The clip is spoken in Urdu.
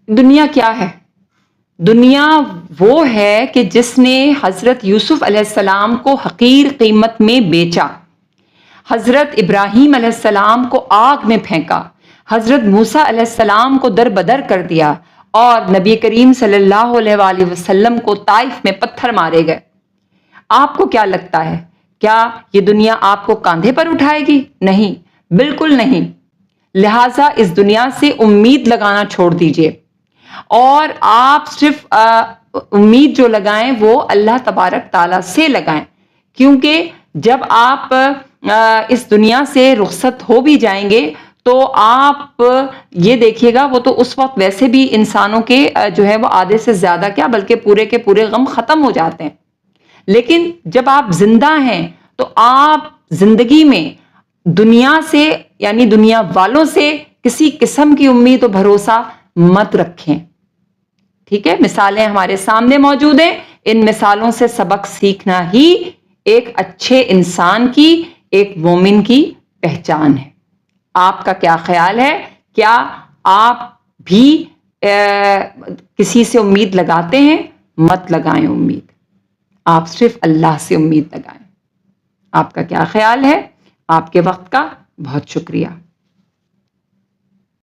دنیا کیا ہے؟ دنیا وہ ہے کہ جس نے حضرت یوسف علیہ السلام کو حقیر قیمت میں بیچا، حضرت ابراہیم علیہ السلام کو آگ میں پھینکا، حضرت موسیٰ علیہ السلام کو در بدر کر دیا، اور نبی کریم صلی اللہ علیہ وآلہ وسلم کو طائف میں پتھر مارے گئے۔ آپ کو کیا لگتا ہے؟ کیا یہ دنیا آپ کو کاندھے پر اٹھائے گی؟ نہیں، بالکل نہیں۔ لہٰذا اس دنیا سے امید لگانا چھوڑ دیجئے، اور آپ صرف امید جو لگائیں وہ اللہ تبارک تعالیٰ سے لگائیں، کیونکہ جب آپ اس دنیا سے رخصت ہو بھی جائیں گے تو آپ یہ دیکھیے گا، وہ تو اس وقت ویسے بھی انسانوں کے جو ہے وہ آدھے سے زیادہ کیا بلکہ پورے کے پورے غم ختم ہو جاتے ہیں، لیکن جب آپ زندہ ہیں تو آپ زندگی میں دنیا سے یعنی دنیا والوں سے کسی قسم کی امید و بھروسہ مت رکھیں۔ ٹھیک ہے، مثالیں ہمارے سامنے موجود ہیں، ان مثالوں سے سبق سیکھنا ہی ایک اچھے انسان کی، ایک مومن کی پہچان ہے۔ آپ کا کیا خیال ہے؟ کیا آپ بھی کسی سے امید لگاتے ہیں؟ مت لگائیں امید، آپ صرف اللہ سے امید لگائیں۔ آپ کا کیا خیال ہے؟ آپ کے وقت کا بہت شکریہ۔